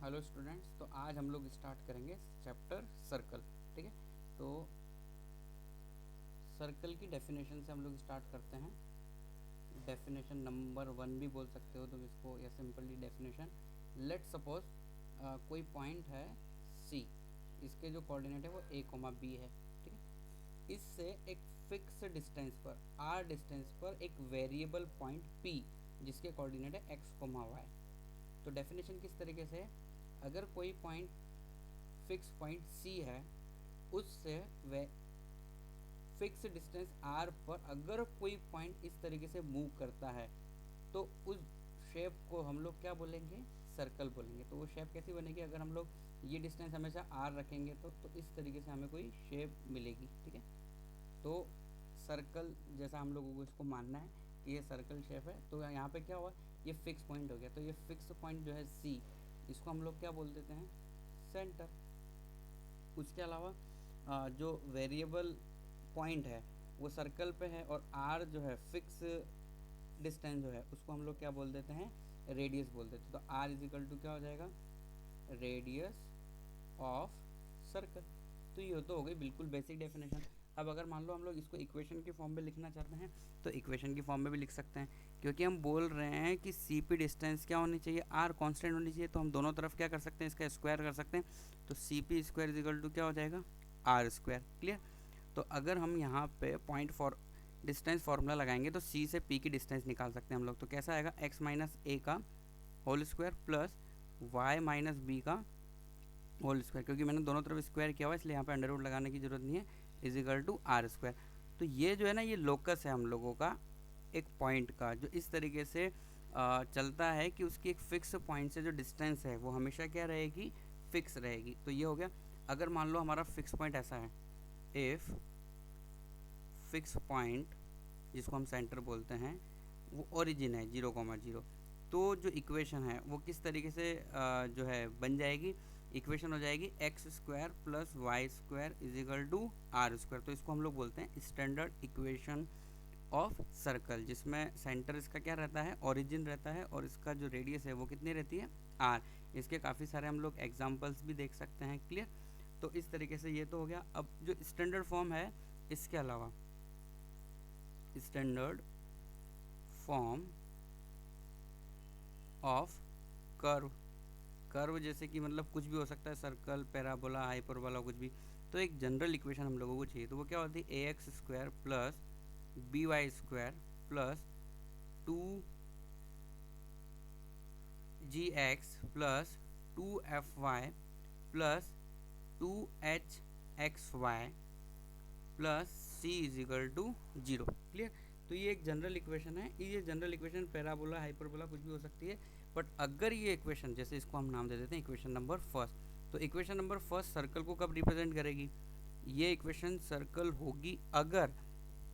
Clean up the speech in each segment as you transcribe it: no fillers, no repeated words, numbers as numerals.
Hello students, तो आज हम लोग स्टार्ट करेंगे चैप्टर सर्कल। ठीक है, तो सर्कल की डेफिनेशन से हम लोग स्टार्ट करते हैं। डेफिनेशन नंबर 1 भी बोल सकते हो तुम इसको, या सिंपली डेफिनेशन। लेट सपोज कोई पॉइंट है सी, इसके जो कोऑर्डिनेट है वो a, b है। ठीक है, इससे एक फिक्स डिस्टेंस पर r डिस्टेंस पर एक वेरिएबल पॉइंट p जिसके कोऑर्डिनेट है x, y। तो डेफिनेशन किस तरीके से है, अगर कोई पॉइंट फिक्स पॉइंट सी है, उससे वे फिक्स डिस्टेंस r पर अगर कोई पॉइंट इस तरीके से मूव करता है तो उस शेप को हम लोग क्या बोलेंगे, सर्कल बोलेंगे। तो वो शेप कैसी बनेगी, अगर हम लोग ये डिस्टेंस हमेशा r रखेंगे तो इस तरीके से हमें कोई शेप मिलेगी। ठीक है, तो सर्कल जैसा हम लोगों को इसको मानना है कि ये सर्कल शेप है। तो यहाँ पे क्या हुआ, ये फिक्स पॉइंट हो गया। तो ये फिक्स पॉइंट जो है सी, इसको हम लोग क्या बोल देते हैं, सेंटर। उसके अलावा जो वेरिएबल पॉइंट है वो सर्कल पे है, और आर जो है फिक्स डिस्टेंस जो है उसको हम लोग क्या बोल देते हैं, रेडियस बोल देते हैं। तो आर इज इक्वल टू क्या हो जाएगा, रेडियस ऑफ सर्कल। तो ये तो हो गई बिल्कुल बेसिक डेफिनेशन। अब अगर मान लो हम लोग इसको इक्वेशन की फॉर्म में लिखना चाहते हैं तो इक्वेशन की फॉर्म में भी लिख सकते हैं, क्योंकि हम बोल रहे हैं कि सी पी डिस्टेंस क्या होनी चाहिए, आर कांस्टेंट होनी चाहिए। तो हम दोनों तरफ क्या कर सकते हैं, इसका स्क्वायर कर सकते हैं। तो C P square is equal to क्या हो जाएगा, आर स्क्वायर। क्लियर। तो अगर हम यहाँ पे पॉइंट फॉर डिस्टेंस फार्मूला लगाएंगे तो सी से पी की डिस्टेंस निकाल सकते हैं हम लोग। तो कैसा आएगा, एक्स माइनस ए का whole square plus y minus b का होल स्क्वायर, क्योंकि मैंने दोनों तरफ स्क्वायर किया हुआ इसलिए यहाँ पे अंडर रूट लगाने की जरूरत नहीं है, is equal to r square. तो ये जो है ना, ये लोकस है हम लोगों का एक पॉइंट का, जो इस तरीके से चलता है कि उसकी एक फिक्स पॉइंट से जो डिस्टेंस है वो हमेशा क्या रहेगी, फिक्स रहेगी। तो ये हो गया। अगर मान लो हमारा फिक्स पॉइंट ऐसा है, इफ़ फिक्स पॉइंट जिसको हम सेंटर बोलते हैं वो ओरिजिन है 0,0, तो जो इक्वेशन है वो किस तरीके से जो है बन जाएगी, इक्वेशन हो जाएगी x square plus Y square is equal to r square. तो इसको हम लोग बोलते हैं स्टैंडर्ड इक्वेशन ऑफ सर्कल, जिसमें सेंटर इसका क्या रहता है, ओरिजिन रहता है, और इसका जो रेडियस है वो कितनी रहती है, आर। इसके काफ़ी सारे हम लोग एग्जाम्पल्स भी देख सकते हैं। क्लियर। तो इस तरीके से ये तो हो गया। अब जो स्टैंडर्ड फॉर्म है, इसके अलावा standard form of curve, curve जैसे कि मतलब कुछ भी हो सकता है, सर्कल, पैराबोला, हाइपरबोला, कुछ भी। तो एक जनरल इक्वेशन हम लोगों को चाहिए, तो वो क्या होती है, A X square plus B Y square plus 2 ji x plus 2 F Y plus 2 H X Y plus C is equal to 0। Clear. तो ये एक जनरल इक्वेशन है। ये जनरल इक्वेशन पैराबोला, हाइपरबोला कुछ भी हो सकती है। बट अगर ये इक्वेशन, जैसे इसको हम नाम दे देते हैं इक्वेशन नंबर फर्स्ट, तो इक्वेशन नंबर फर्स्ट सर्कल को कब रिप्रेजेंट करेगी, ये इक्वेशन सर्कल होगी अगर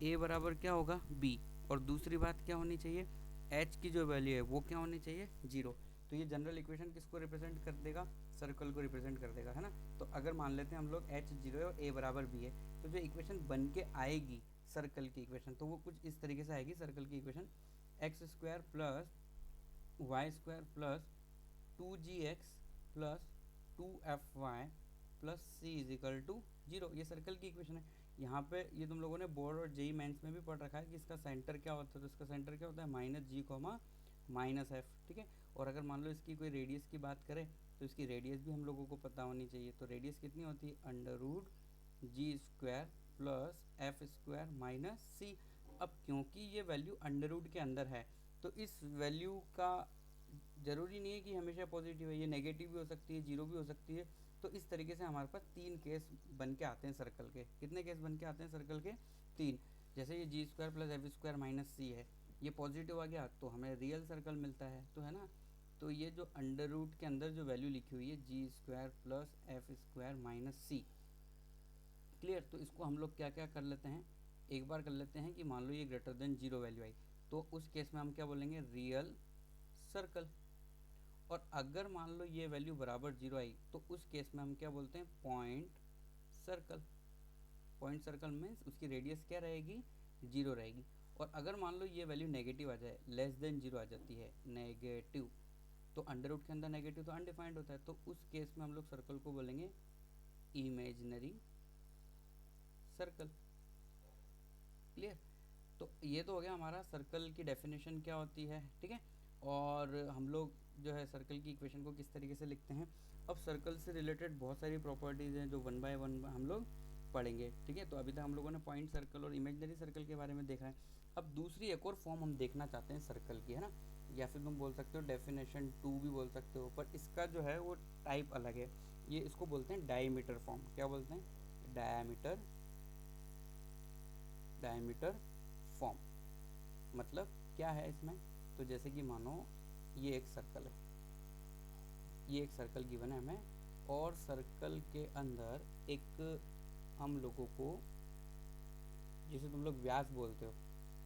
ए बराबर क्या होगा, बी, और दूसरी बात क्या होनी चाहिए, एच की जो वैल्यू है वो क्या होनी चाहिए, 0। तो ये जनरल इक्वेशन किसको रिप्रेजेंट कर देगा, सर्कल को रिप्रेजेंट कर देगा, है ना। तो अगर मान लेते हैं हम लोग एच 0 है और ए बराबर बी है, तो जो इक्वेशन बन के आएगी सर्कल की इक्वेशन, तो वो कुछ इस तरीके से आएगी सर्कल की equation, x square plus Y square plus 2 ji x plus 2 F Y plus C is equal to 0। ये सर्कल की इक्वेशन है। यहाँ पे ये तुम लोगों ने बोर्ड और जेई मेंस में भी पढ़ रखा है कि इसका सेंटर क्या होता है, तो इसका सेंटर क्या होता है, माइनस जी कोमा माइनस एफ। ठीक है। और अगर मान लो इसकी कोई रेडियस की बात करें तो इसकी रेडियस भी हम लोगों को पता होनी चाहिए। तो रेडियस कितनी होती है, under root G square plus F square minus C. अब क्योंकि ये वैल्यू अंडर रूट के अंदर है, तो इस वैल्यू का ज़रूरी नहीं है कि हमेशा पॉजिटिव है, ये नेगेटिव भी हो सकती है, जीरो भी हो सकती है। तो इस तरीके से हमारे पास 3 केस बन के आते हैं सर्कल के। कितने केस बन के आते हैं सर्कल के, 3। जैसे ये G square plus F square minus C है, ये पॉजिटिव आ गया तो हमें रियल सर्कल मिलता है, तो है ना। तो ये जो अंडर रूट के अंदर जो वैल्यू लिखी हुई है G square plus F square minus C, clear. तो इसको हम लोग क्या क्या कर लेते हैं, एक बार कर लेते हैं कि मान लो ये ग्रेटर देन 0 वैल्यू आई, तो उस केस में हम क्या बोलेंगे, रियल सर्कल। और अगर मान लो ये वैल्यू बराबर 0 आई तो उस केस में हम क्या बोलते हैं, point circle. Point circle means उसकी रेडियस क्या रहेगी, 0 रहेगी। और अगर मान लो ये वैल्यू नेगेटिव आ जाए, लेस देन 0 आ जाती है, नेगेटिव, तो अंडर रूट के अंदर नेगेटिव तो अनडिफाइंड होता है, तो उस केस में हम लोग सर्कल को बोलेंगे इमेजिनरी सर्कल। क्लियर? तो ये तो हो गया हमारा सर्कल की डेफिनेशन क्या होती है, ठीक है। और हम लोग जो है सर्कल की इक्वेशन को किस तरीके से लिखते हैं। अब सर्कल से रिलेटेड बहुत सारी प्रॉपर्टीज़ हैं जो वन बाय वन हम लोग पढ़ेंगे, ठीक है। तो अभी तक हम लोगों ने पॉइंट सर्कल और इमेजिनरी सर्कल के बारे में देखा है। अब दूसरी एक और फॉर्म हम देखना चाहते हैं सर्कल की, है ना, या फिर तुम बोल सकते हो डेफिनेशन 2 भी बोल सकते हो, पर इसका जो है वो टाइप अलग है। ये इसको बोलते हैं डायमीटर फॉर्म। क्या बोलते हैं? Diameter form. मतलब क्या है इसमें? तो जैसे कि मानो ये एक सर्कल है, ये एक सर्कल गिवन है हमें, और सर्कल के अंदर एक हम लोगों को, जिसे तुम लोग व्यास बोलते हो,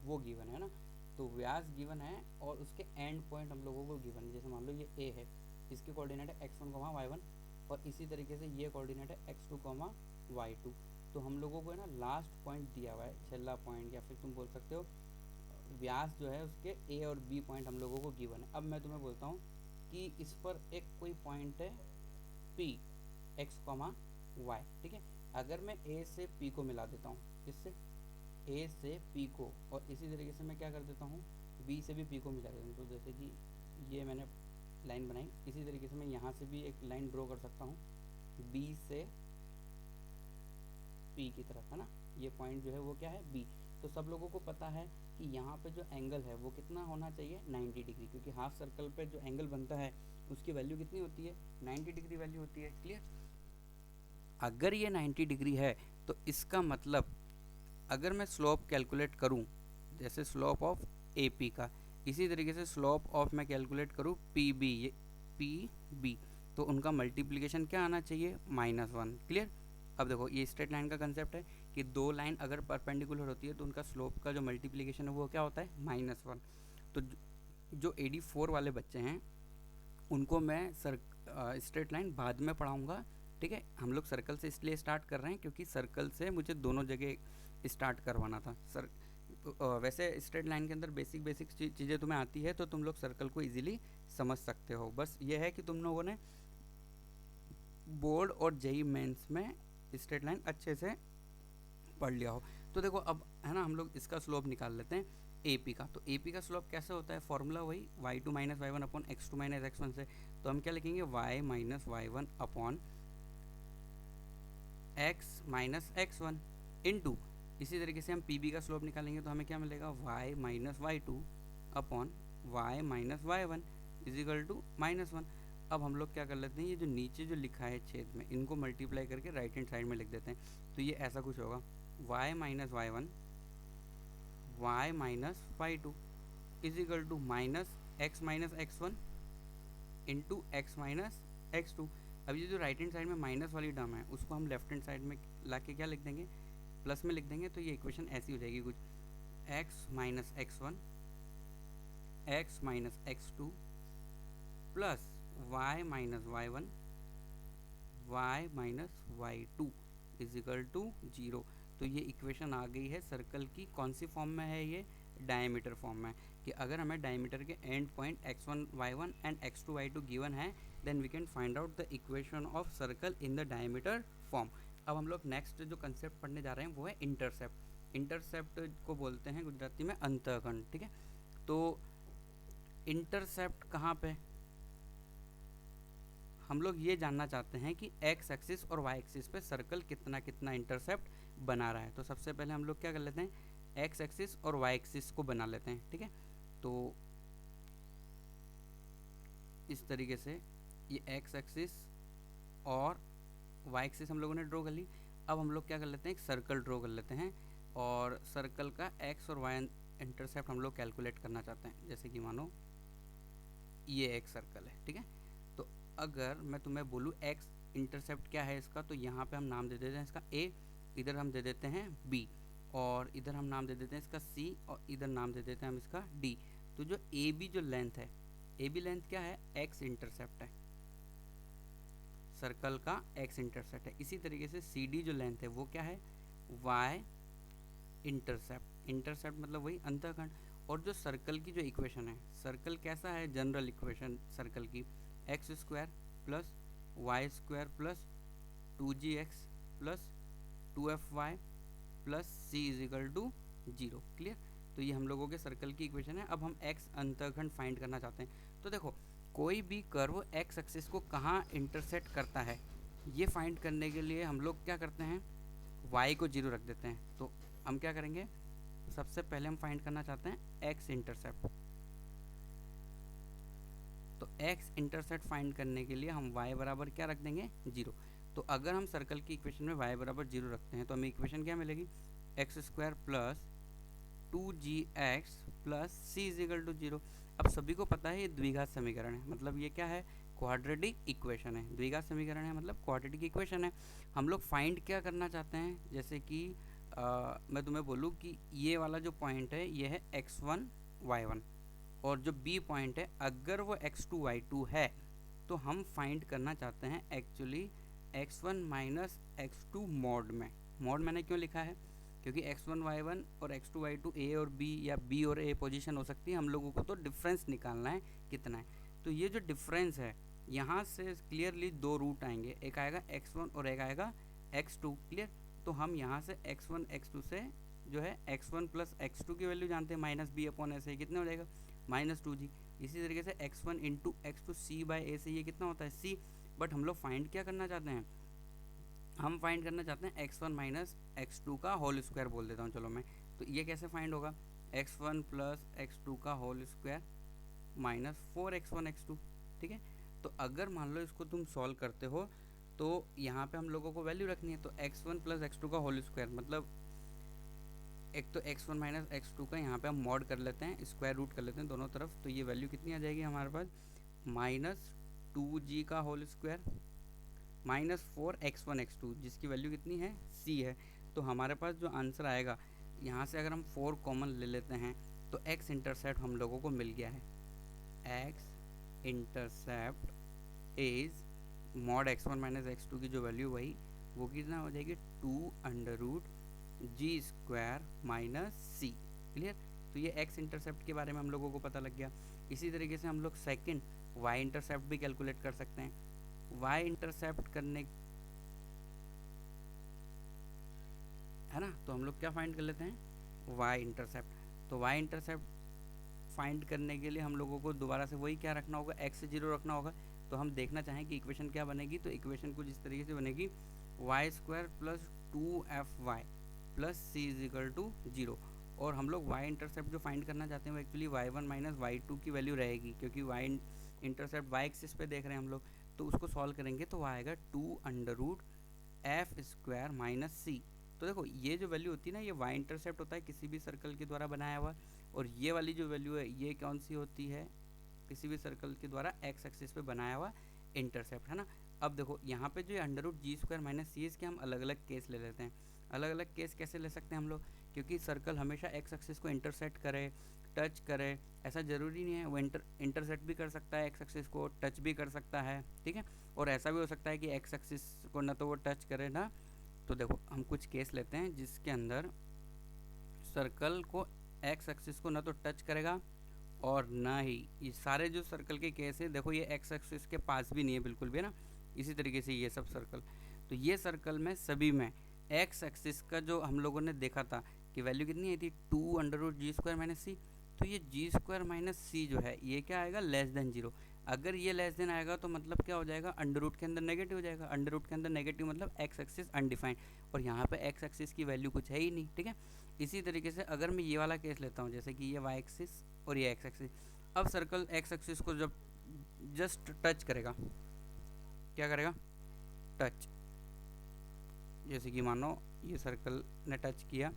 वो गिवन है ना। तो व्यास गिवन है और उसके एंड पॉइंट हम लोगों को गिवन है। जैसे मान लो ये ए है, इसके कोऑर्डिनेट है x1, y1, और इसी तरीके से ये कोऑर्डिनेट है x2, y2। तो हम लोगों को है ना लास्ट पॉइंट दिया हुआ है, छेल्ला पॉइंट, या फिर तुम बोल सकते हो व्यास जो है उसके ए और बी पॉइंट हम लोगों को गिवन है। अब मैं तुम्हें बोलता हूँ कि इस पर एक कोई पॉइंट है P, x, y, ठीक है। अगर मैं ए से P को मिला देता हूँ, इससे ए से P को, और इसी तरीके से मैं क्या कर देता हूँ, B से भी P को मिला देता हूँ। तो जैसे कि ये मैंने लाइन बनाई, इसी तरीके से मैं यहाँ से भी एक लाइन ड्रॉ कर सकता हूँ B से P की तरफ, है ना। ये पॉइंट जो है वो क्या है, B। तो सब लोगों को पता है कि यहाँ पे जो एंगल है वो कितना होना चाहिए, 90 डिग्री, क्योंकि हाफ सर्कल पे जो एंगल बनता है उसकी वैल्यू कितनी होती है, 90 डिग्री वैल्यू होती है। क्लियर? अगर ये 90 डिग्री है तो इसका मतलब अगर मैं स्लोप कैलकुलेट करूं, जैसे स्लोप ऑफ ए पी का, इसी तरीके से स्लोप ऑफ मैं कैलकुलेट करूं पी बी, ये पी बी, तो उनका मल्टीप्लिकेशन क्या आना चाहिए, -1। क्लियर? अब देखो ये स्ट्रेट लाइन का कंसेप्ट है कि दो लाइन अगर परपेंडिकुलर होती है तो उनका स्लोप का जो मल्टीप्लिकेशन है वो क्या होता है, -1। तो जो AD4 वाले बच्चे हैं उनको मैं स्ट्रेट लाइन बाद में पढ़ाऊँगा, ठीक है। हम लोग सर्कल से इसलिए स्टार्ट कर रहे हैं क्योंकि सर्कल से मुझे दोनों जगह स्टार्ट करवाना था सर। वैसे स्ट्रेट लाइन के अंदर बेसिक चीज़ें तुम्हें आती है तो तुम लोग सर्कल को इजीली समझ सकते हो। बस ये है कि तुम लोगों ने बोर्ड और जेई मेंस में स्ट्रेट लाइन अच्छे से पढ़ लिया हो। तो देखो अब है ना, हम लोग इसका स्लोप निकाल लेते हैं AP का। तो AP का स्लोप कैसे होता है, फॉर्मूला वही y2 minus y1 upon x2 minus x1 से। तो हम क्या लिखेंगे, y minus y1 upon x minus x1 into, इसी तरीके से हम PB का स्लोप निकालेंगे तो हमें क्या मिलेगा, y minus y2 upon y minus y1 is equal to -1। अब हम लोग क्या कर लेते हैं, ये जो नीचे जो लिखा है छेद में, इनको मल्टीप्लाई करके राइट हैंड साइड में लिख देते हैं। तो ये ऐसा कुछ होगा, y minus y1 y minus y2 is equal to minus x1 into x minus x2। अब ये जो राइट हैंड साइड में माइनस वाली टर्म है उसको हम लेफ्ट हैंड साइड में ला के क्या लिख देंगे, प्लस में लिख देंगे। तो ये इक्वेशन ऐसी हो जाएगी कुछ, x minus x1 x minus x2 plus y minus y1 y minus y2 is equal to 0। तो ये इक्वेशन आ गई है सर्कल की। कौन सी फॉर्म में है ये, डायमीटर फॉर्म में, कि अगर हमें डायमीटर के end point x1 y1 and x2 y2 given है then we can find out the equation of circle in the diameter form. अब हम लोग नेक्स्ट जो कंसेप्ट पढ़ने जा रहे हैं वो है इंटरसेप्ट। इंटरसेप्ट को बोलते हैं गुजराती में अंतःखंड, ठीक है। तो इंटरसेप्ट कहाँ पे, हम लोग ये जानना चाहते हैं कि x एक्सिस और y एक्सिस पे सर्कल कितना कितना इंटरसेप्ट बना रहा है। तो सबसे पहले हम लोग क्या कर लेते हैं, x एक्सिस और y एक्सिस को बना लेते हैं, ठीक है। तो इस तरीके से ये x एक्सिस और y एक्सिस हम लोगों ने ड्रॉ कर ली। अब हम लोग क्या कर लेते हैं, एक सर्कल ड्रॉ कर लेते हैं और सर्कल का x और y इंटरसेप्ट हम लोग कैलकुलेट करना चाहते हैं। जैसे कि मानो ये एक सर्कल है, ठीक है। तो अगर मैं तुम्हें बोलूँ x इंटरसेप्ट क्या है इसका, तो यहाँ पे हम नाम दे देते हैं इसका a, इधर हम दे देते हैं b, और इधर हम नाम दे देते हैं इसका c, और इधर नाम दे देते हैं हम इसका d। तो जो AB जो लेंथ है, AB लेंथ क्या है, x इंटरसेप्ट है, सर्कल का x इंटरसेप्ट है। इसी तरीके से CD जो लेंथ है वो क्या है, y इंटरसेप्ट। इंटरसेप्ट मतलब वही अंतःखंड। और जो सर्कल की जो इक्वेशन है, सर्कल कैसा है, जनरल इक्वेशन सर्कल की, x square plus Y square plus 2gx plus 2fy plus C is equal to 0। Clear. तो ये हम लोगों के सर्कल की इक्वेशन है। अब हम एक्स अंतःखंड फाइंड करना चाहते हैं। तो देखो, कोई भी कर्व एक्स एक्सिस को कहाँ इंटरसेक्ट करता है, ये फाइंड करने के लिए हम लोग क्या करते हैं, y को 0 रख देते हैं। तो हम क्या करेंगे, सबसे पहले हम फाइंड करना चाहते हैं एक्स इंटरसेप्ट। तो एक्स इंटरसेप्ट फाइंड करने के लिए हम y बराबर क्या रख देंगे, 0। तो अगर हम सर्कल की इक्वेशन में y बराबर 0 रखते हैं तो हमें इक्वेशन क्या मिलेगी, x square plus 2gx plus C is equal to 0। अब सभी को पता है ये द्विघात समीकरण है, मतलब ये क्या है, क्वाड्रेटिक इक्वेशन है। द्विघात समीकरण है मतलब क्वाड्रेटिक इक्वेशन है। हम लोग फाइंड क्या करना चाहते हैं, जैसे कि मैं तुम्हें बोलूँ कि ये वाला जो पॉइंट है ये है x1 y1, और जो b पॉइंट है अगर वो x2 y2 है तो हम फाइंड करना चाहते हैं actually x1 minus x2 mod में। मॉड मैंने क्यों लिखा है, क्योंकि x1 y1 और x2 y2 a और b या b और a पोजीशन हो सकती है, हम लोगों को तो डिफरेंस निकालना है कितना है। तो ये जो डिफरेंस है यहाँ से क्लियरली दो रूट आएंगे, एक आएगा x1 और एक आएगा x2। क्लियर। तो हम यहाँ से x1 x2 से जो है x1 प्लस x2 की वैल्यू जानते हैं, माइनस बी अपॉन ए से कितना हो जाएगा, -2g। इसी तरीके से x1 into x2 c bye ए से ये कितना होता है, c। बट हम लोग फाइंड क्या करना चाहते हैं, हम फाइंड करना चाहते हैं x1 माइनस x2 का होल स्क्वायर बोल देता हूँ चलो मैं। तो ये कैसे फाइंड होगा, x1 प्लस x2 का whole square minus 4x1 x2। ठीक है। तो अगर मान लो इसको तुम सॉल्व करते हो तो यहाँ पे हम लोगों को वैल्यू रखनी है। तो x1 प्लस x2 का होल स्क्वायर मतलब एक तो x1 माइनस x2 का यहाँ पे हम मॉड कर लेते हैं, स्क्वायर रूट कर लेते हैं दोनों तरफ। तो ये वैल्यू कितनी आ जाएगी हमारे पास, -2g का whole square minus 4x1 x2 जिसकी वैल्यू कितनी है, c है। तो हमारे पास जो आंसर आएगा, यहाँ से अगर हम 4 कॉमन ले लेते हैं तो x इंटरसेप्ट हम लोगों को मिल गया है। x intercept is mod x1 minus x2 की जो वैल्यू वही वो कितना हो जाएगी, 2√g square minus C. Clear. तो ये x इंटरसेप्ट के बारे में हम लोगों को पता लग गया। इसी तरीके से हम लोग सेकंड y इंटरसेप्ट भी कैलकुलेट कर सकते हैं। y इंटरसेप्ट करने है ना, तो हम लोग क्या फाइंड कर लेते हैं, y इंटरसेप्ट। तो y इंटरसेप्ट फाइंड करने के लिए हम लोगों को दोबारा से वही क्या रखना होगा, x से 0 रखना होगा। तो हम देखना चाहें कि इक्वेशन क्या बनेगी, तो इक्वेशन कुछ इस तरीके से बनेगी, y square plus 2fy plus C is equal to 0। और हम लोग y इंटरसेप्ट जो फाइंड करना चाहते हैं वो एक्चुअली y1 माइनस y2 की वैल्यू रहेगी, क्योंकि y इंटरसेप्ट y एक्सिस पे देख रहे हैं हम लोग। तो उसको सॉल्व करेंगे तो आएगा 2√f स्क्वायर माइनस सी। तो देखो ये जो वैल्यू होती है ना, ये y इंटरसेप्ट होता है किसी भी सर्कल के द्वारा बनाया हुआ, और ये वाली जो वैल्यू है ये कौन सी होती है, किसी भी सर्कल के द्वारा x एक्सिस पे बनाया हुआ इंटरसेप्ट, है ना। अब देखो यहाँ पे जो √g स्क्वायर माइनस सी इसके हम अलग अलग केस ले लेते हैं। अलग अलग केस कैसे ले सकते हैं हम लोग, क्योंकि सर्कल हमेशा x एक्सिस को इंटरसेक्ट करे, टच करे, ऐसा ज़रूरी नहीं है। वो इंटरसेक्ट भी कर सकता है x एक्सिस को, टच भी कर सकता है। ठीक है। और ऐसा भी हो सकता है कि x एक्सिस को ना तो वो टच करे ना। तो देखो हम कुछ केस लेते हैं जिसके अंदर सर्कल को x एक्सिस को ना तो टच करेगा और ना ही, ये सारे जो सर्कल के केस है देखो ये x एक्सिस के पास भी नहीं है बिल्कुल भी, है ना। इसी तरीके से ये सब सर्कल, तो ये सर्कल में सभी में x एक्सिस का जो हम लोगों ने देखा था कि वैल्यू कितनी आई थी, 2√g स्क्वायर माइनस सी। तो ये g स्क्वायर माइनस सी जो है ये क्या आएगा, लेस देन 0। अगर ये लेस देन आएगा तो मतलब क्या हो जाएगा, अंडर रूट के अंदर नेगेटिव हो जाएगा। अंडर रूट के अंदर नेगेटिव मतलब x एक्सिस अनडिफाइंड, और यहाँ पे x एक्सिस की वैल्यू कुछ है ही नहीं। ठीक है। इसी तरीके से अगर मैं ये वाला केस लेता हूँ, जैसे कि ये y एक्सिस और ये x एक्सिस, अब सर्कल x एक्सिस को जब जस्ट टच करेगा, क्या करेगा, टच, जैसे कि मानो ये सर्कल ने टच किया।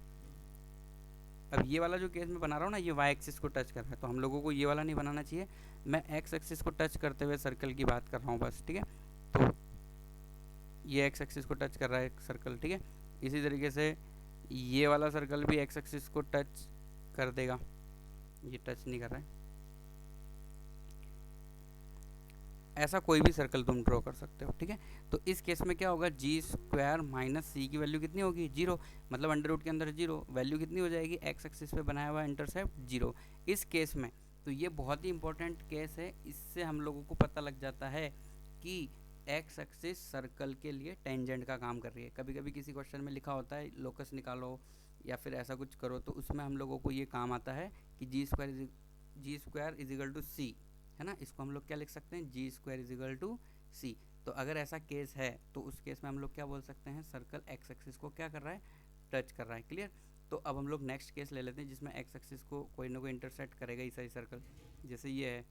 अब ये वाला जो केस मैं बना रहा हूँ ना, ये y एक्सिस को टच कर रहा है, तो हम लोगों को ये वाला नहीं बनाना चाहिए। मैं x एक्सिस को टच करते हुए सर्कल की बात कर रहा हूँ बस। ठीक है। तो ये x एक्सिस को टच कर रहा है सर्कल। ठीक है। इसी तरीके से ये वाला सर्कल भी x एक्सिस को टच कर देगा, ये टच नहीं कर रहा है। ऐसा कोई भी सर्कल तुम ड्रॉ कर सकते हो, ठीक है। तो इस केस में क्या होगा, जी स्क्वायर माइनस सी की वैल्यू कितनी होगी, जीरो, मतलब अंडर रूट के अंदर जीरो, वैल्यू कितनी हो जाएगी, एक्स एक्सिस पे बनाया हुआ इंटरसेप्ट जीरो। इस केस में तो ये बहुत ही इंपॉर्टेंट केस है, इससे हम लोगों को पता लग जाता है कि एक्स एक्सिस सर्कल के लिए टेंजेंट का काम कर रही है। कभी कभी किसी क्वेश्चन में लिखा होता है लोकस निकालो या फिर ऐसा कुछ करो, तो उसमें हम लोगों को ये काम आता है कि जी स्क्वायर इज इक्वल टू सी, है ना। इसको हम लोग क्या लिख सकते हैं, जी square is equal to C. तो अगर ऐसा केस है तो उस केस में हम लोग क्या बोल सकते हैं, सर्कल एक्स एक्सिस को क्या कर रहा है, टच कर रहा है। क्लियर। तो अब हम लोग नेक्स्ट केस ले लेते हैं जिसमें एक्स एक्सिस को कोई ना कोई इंटरसेक्ट करेगा ही सही सर्कल, जैसे ये है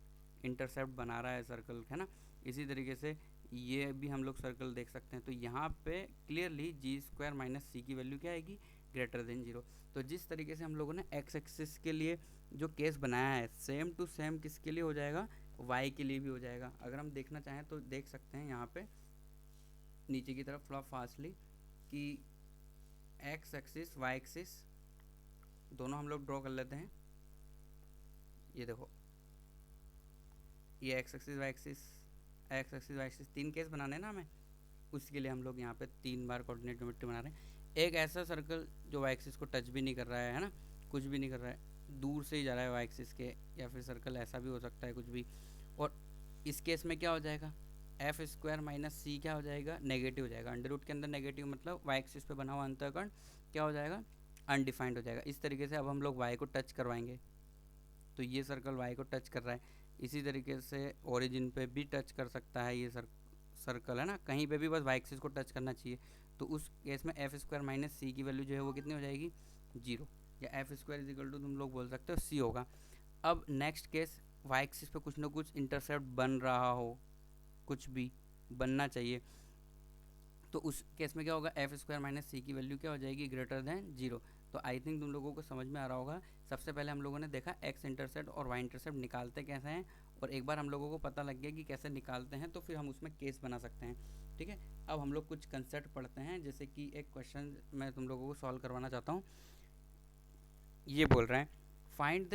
इंटरसेप्ट बना रहा है सर्कल, है ना। इसी तरीके से ये भी हम लोग सर्कल देख सकते हैं। तो यहाँ पे क्लियरली जी स्क्वायर माइनस सी की वैल्यू क्या आएगी, ग्रेटर देन जीरो। तो जिस तरीके से हम लोगों ने एक्स एक्सिस के लिए जो केस बनाया है, सेम टू सेम किसके लिए हो जाएगा, वाई के लिए भी हो जाएगा। अगर हम देखना चाहें तो देख सकते हैं यहाँ पे नीचे की तरफ थोड़ा फास्टली कि एक्स एक्सिस वाई एक्सिस दोनों हम लोग ड्रॉ कर लेते हैं। ये देखो, ये x axis y axis, x axis y axis, तीन केस बनाने हैं ना हमें, उसके लिए हम लोग यहाँ पे 3 बार कोऑर्डिनेट ज्योमेट्री बना रहे हैं। एक ऐसा सर्कल जो वाई एक्सिस को टच भी नहीं कर रहा है ना, कुछ भी नहीं कर रहा है, दूर से ही जा रहा है वाई एक्सिस के, या फिर सर्कल ऐसा भी हो सकता है कुछ भी। और इस केस में क्या हो जाएगा, एफ स्क्वायर माइनस सी क्या हो जाएगा, नेगेटिव हो जाएगा। अंडर रूट के अंदर नेगेटिव मतलब वाई एक्सिस पे बना हुआ अंतःकरण क्या हो जाएगा, अनडिफाइंड हो जाएगा। इस तरीके से अब हम लोग वाई को टच करवाएंगे, तो ये सर्कल वाई को टच कर रहा है। इसी तरीके से ओरिजिन पे भी टच कर सकता है ये सर्कल, है ना, कहीं पे भी बस वाई एक्सिस को टच करना चाहिए। तो उस केस में एफ स्क्वायर माइनस सी की वैल्यू जो है वो कितनी हो जाएगी, जीरो, या f square is equal to तुम लोग बोल सकते हो सी होगा। अब नेक्स्ट केस, वाई एक्सिस पे कुछ ना कुछ इंटरसेप्ट बन रहा हो, कुछ भी बनना चाहिए, तो उस केस में क्या होगा, एफ स्क्वायर माइनस सी की वैल्यू क्या हो जाएगी, ग्रेटर देन जीरो। तो आई थिंक तुम लोगों को समझ में आ रहा होगा। सबसे पहले हम लोगों ने देखा एक्स इंटरसेप्ट और वाई इंटरसेप्ट निकालते कैसे हैं, और एक बार हम लोगों को पता लग गया कि कैसे निकालते हैं तो फिर हम उसमें केस बना सकते हैं, ठीक है। अब हम लोग कुछ कंसेप्ट पढ़ते हैं, जैसे कि एक क्वेश्चन मैं तुम लोगों को सॉल्व करवाना चाहता हूँ। ये बोल रहे हैं find the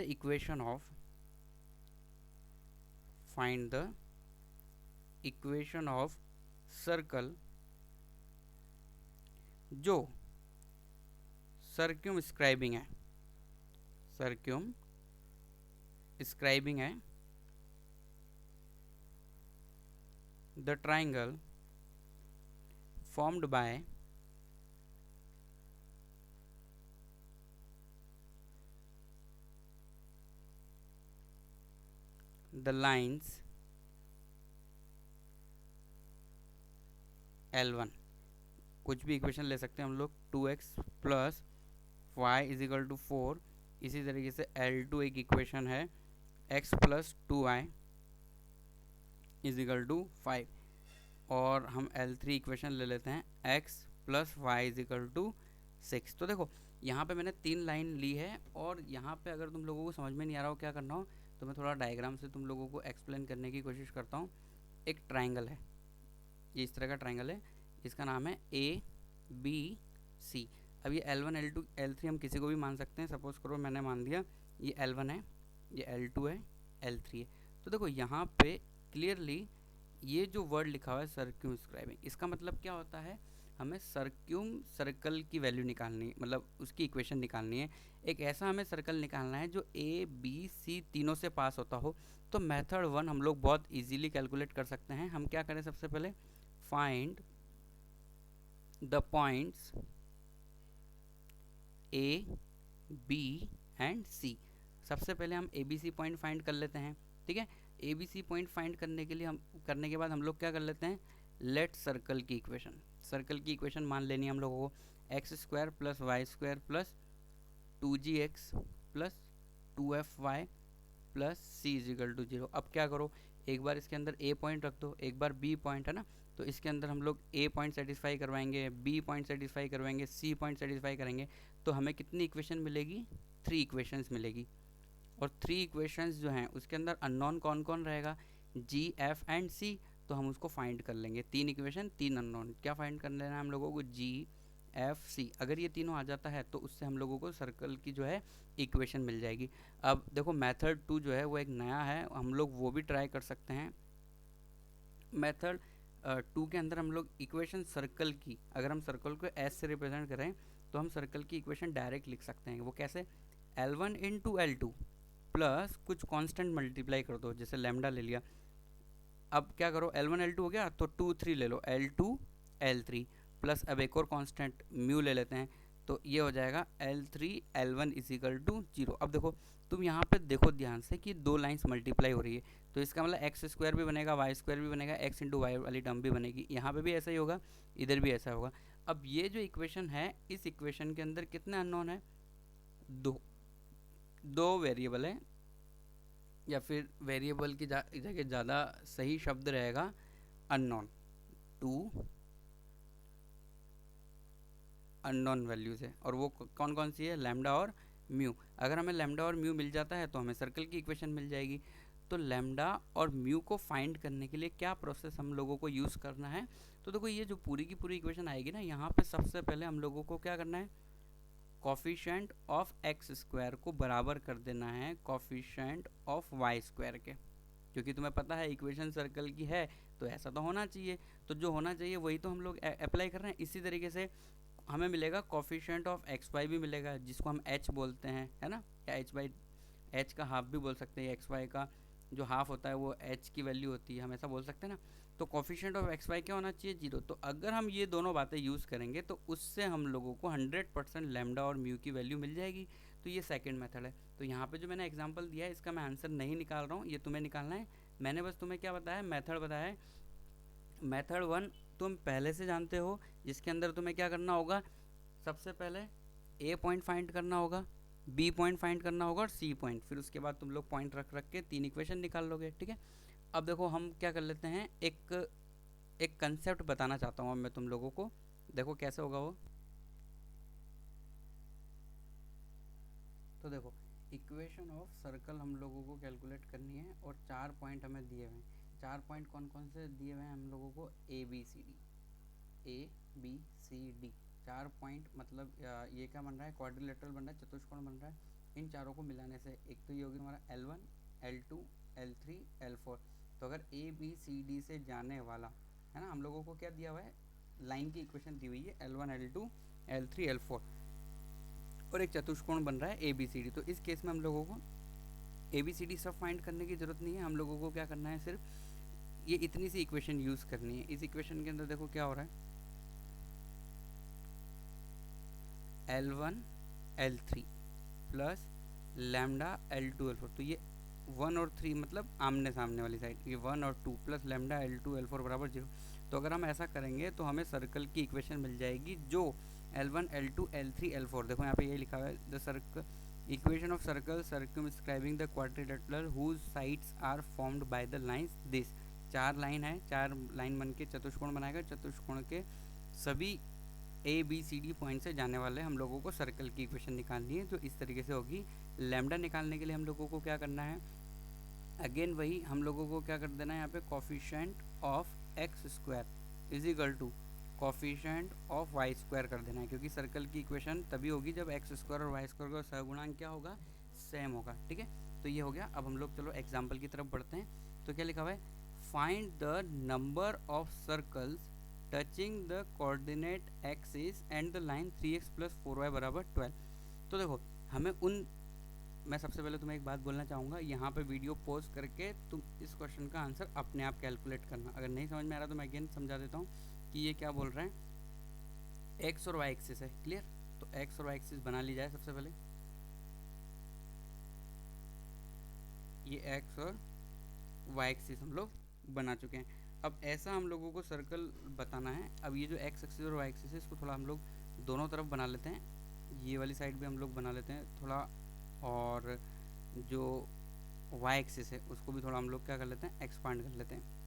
equation of circle जो सर्क्यूम स्क्राइबिंग है the triangle formed by the lines L1। कुछ भी इक्वेशन ले सकते हैं हम लोग, 2x plus y is equal to 4। इसी तरीके से L2 एक इक्वेशन है, x plus 2y is equal to 5। और हम L3 इक्वेशन ले लेते हैं, x plus y is equal to 6। तो देखो यहाँ पे मैंने 3 लाइन ली है, और यहाँ पे अगर तुम लोगों को समझ में नहीं आ रहा हो क्या करना हो तो मैं थोड़ा डायग्राम से तुम लोगों को एक्सप्लेन करने की कोशिश करता हूँ। एक ट्राइंगल है, ये इस तरह का ट्राइंगल है, इसका नाम है ABC। अब ये L1 L2 L3 हम किसी को भी मान सकते हैं। सपोज करो मैंने मान दिया ये L1 है, ये L2 है, L3 है। तो देखो यहाँ पे क्लियरली ये जो वर्ड लिखा हुआ है सर्क्यूम स्क्राइबिंग, इसका मतलब क्या होता है, हमें सर्क्यूम सर्कल की वैल्यू निकालनी है, मतलब उसकी इक्वेशन निकालनी है। एक ऐसा हमें सर्कल निकालना है जो ABC तीनों से पास होता हो। तो मेथड 1 हम लोग बहुत इजीली कैलकुलेट कर सकते हैं। हम क्या करें, सबसे पहले find the points A, B and C। सबसे पहले हम ABC पॉइंट फाइंड कर लेते हैं, ठीक है। ABC पॉइंट फाइंड करने के बाद हम लोग क्या कर लेते हैं, लेट सर्कल की इक्वेशन मान लेनी है हम लोगों को, x square plus Y square plus 2gx plus 2fy plus C is equal to 0। अब क्या करो, एक बार इसके अंदर A पॉइंट रख दो, एक बार B पॉइंट, है ना। तो इसके अंदर हम लोग A पॉइंट सेटिस्फाई करवाएंगे, B पॉइंट सेटिस्फाई करवाएंगे, C पॉइंट सेटिस्फाई करेंगे। तो हमें कितनी इक्वेशन मिलेगी, 3 इक्वेशंस मिलेगी। और 3 इक्वेशंस जो हैं उसके अंदर अननोन कौन कौन रहेगा, G, F एंड C। तो हम उसको फाइंड कर लेंगे, 3 इक्वेशन 3 अननोन, क्या फाइंड कर लेना है हम लोगों को, G, F, C। अगर ये तीनों आ जाता है तो उससे हम लोगों को सर्कल की जो है इक्वेशन मिल जाएगी। अब देखो मेथड 2 जो है वो एक नया है, हम लोग वो भी ट्राई कर सकते हैं। मेथड 2 के अंदर हम लोग इक्वेशन सर्कल की, अगर हम सर्कल को एस से रिप्रेजेंट करें तो हम सर्कल की इक्वेशन डायरेक्ट लिख सकते हैं। वो कैसे? L1 इंटू L2 प्लस कुछ कांस्टेंट मल्टीप्लाई कर दो, जैसे लैम्डा ले लिया। अब क्या करो, L1 L2 हो गया तो 2 3 ले लो, L2 L3 प्लस अब एक और कांस्टेंट म्यू ले लेते हैं, तो ये हो जाएगा L3 L1 इजिकल टू 0। अब देखो तुम यहाँ पे देखो ध्यान से कि दो लाइंस मल्टीप्लाई हो रही है, तो इसका मतलब एक्स स्क्वायर भी बनेगा, वाई स्क्वायर भी बनेगा, एक्स इंटू वाई वाली टर्म भी बनेगी, यहाँ पे भी ऐसा ही होगा, इधर भी ऐसा होगा। अब ये जो इक्वेशन है, इस इक्वेशन के अंदर कितने अननोन है? दो वेरिएबल है, या फिर वेरिएबल की जगह ज़्यादा सही शब्द रहेगा अननोन। टू अननोन वैल्यूज़ है, और वो कौन कौन सी है? लैम्डा और म्यू। अगर हमें लैम्डा और म्यू मिल जाता है तो हमें सर्कल की इक्वेशन मिल जाएगी। तो लैम्डा और म्यू को फाइंड करने के लिए क्या प्रोसेस हम लोगों को यूज़ करना है? तो देखो ये जो पूरी की पूरी इक्वेशन आएगी ना, यहाँ पे सबसे पहले हम लोगों को क्या करना है? कोफिशिएंट ऑफ एक्स स्क्वायर को बराबर कर देना है कोफिशिएंट ऑफ वाई स्क्वायर के, क्योंकि तुम्हें पता है इक्वेशन सर्कल की है तो ऐसा तो होना चाहिए, तो जो होना चाहिए वही तो हम लोग अप्लाई कर रहे हैं। इसी तरीके से हमें मिलेगा कोफिशिएंट ऑफ एक्स वाई भी मिलेगा, जिसको हम एच बोलते हैं, है ना, या एच बाई एच का हाफ भी बोल सकते हैं, एक्स वाई का जो हाफ होता है वो एच की वैल्यू होती है, हम ऐसा बोल सकते हैं ना। तो कोफिशिएंट ऑफ एक्स वाई क्या होना चाहिए? 0। तो अगर हम ये दोनों बातें यूज़ करेंगे तो उससे हम लोगों को 100% लैम्डा और म्यू की वैल्यू मिल जाएगी। तो ये सेकंड मेथड है। तो यहाँ पे जो मैंने एग्जांपल दिया है इसका मैं आंसर नहीं निकाल रहा हूँ, ये तुम्हें निकालना है। मैंने बस तुम्हें क्या बताया? मेथड बताया है। मेथड 1 तुम पहले से जानते हो, जिसके अंदर तुम्हें क्या करना होगा? सबसे पहले ए पॉइंट फाइंड करना होगा, बी पॉइंट फाइंड करना होगा और सी पॉइंट, फिर उसके बाद तुम लोग पॉइंट रख रख के 3 इक्वेशन निकाल लोगे, ठीक है। अब देखो हम क्या कर लेते हैं, एक कंसेप्ट बताना चाहता हूँ मैं तुम लोगों को, देखो कैसे होगा वो। तो देखो इक्वेशन ऑफ सर्कल हम लोगों को कैलकुलेट करनी है और 4 पॉइंट हमें दिए हुए हैं। 4 पॉइंट कौन कौन से दिए हुए हैं हम लोगों को? A B C D. 4 point मतलब ये क्या बन रहा है? क्वाड्रिलेटरल बन रहा है, चतुष्कोण बन रहा है। इन चारों को मिलाने से एक तो ये होगी हमारा L1 L2 L3 L4। तो अगर ए बी सी डी से जाने वाला है ना, हम लोगों को क्या दिया हुआ है? लाइन की इक्वेशन दी हुई है L1 L2 L3 L4, और एक चतुष्कोण बन रहा है ए बी सी डी। तो इस केस में हम लोगों को ए बी सी डी सब फाइंड करने की ज़रूरत नहीं है, हम लोगों को क्या करना है? सिर्फ ये इतनी सी इक्वेशन यूज़ करनी है। इस इक्वेशन के अंदर देखो क्या हो रहा है, L1 L3 plus lambda L2 L4। तो ये 1 और 3 मतलब आमने सामने वाली साइड, ये 1 और 2 प्लस लैम्डा L2 L4 बराबर 0। तो अगर हम ऐसा करेंगे तो हमें सर्कल की इक्वेशन मिल जाएगी, जो L1 L2 L3 L4, देखो यहाँ पे ये लिखा हुआ है, the circle equation of circle circumscribing the quadrilateral whose sides are formed by the lines this. 4 line है, 4 लाइन बन के चतुष्कोण बनाएगा, चतुष्कोण के सभी A B C D point से जाने वाले हम लोगों को सर्कल की इक्वेशन निकालनी है, जो इस तरीके से होगी। लैम्डा निकालने के लिए हम लोगों को क्या करना है? अगेन वही हम लोगों को क्या कर देना है यहाँ पे? Coefficient of x square is equal to coefficient of y square कर देना है, क्योंकि सर्कल की इक्वेशन तभी होगी जब एक्स स्क्वायर और वाई स्क्वायर का सहगुणांक क्या होगा? सेम होगा, ठीक है। तो ये हो गया। अब हम लोग चलो एग्जाम्पल की तरफ बढ़ते हैं। तो क्या लिखा हुआ है? Find the number of circles touching the coordinate axis and the line 3x plus 4y बराबर 12। तो देखो हमें मैं सबसे पहले तुम्हें एक बात बोलना चाहूँगा, यहाँ पे वीडियो पॉज करके तुम इस क्वेश्चन का आंसर अपने आप कैलकुलेट करना। अगर नहीं समझ में आ रहा तो मैं अगेन समझा देता हूँ कि ये क्या बोल रहे हैं। एक्स और वाई एक्सिस है, क्लियर? तो एक्स और वाई एक्सिस बना ली जाए सबसे पहले। ये एक्स और वाई एक्सिस हम लोग बना चुके हैं। अब ऐसा हम लोगों को सर्कल बताना है। अब ये जो एक्स एक्सिस और वाई एक्सिस है, इसको थोड़ा हम लोग दोनों तरफ बना लेते हैं, ये वाली साइड भी हम लोग बना लेते हैं थोड़ा, और जो वाई एक्सिस है उसको भी थोड़ा हम लोग क्या कर लेते हैं? एक्सपांड कर लेते हैं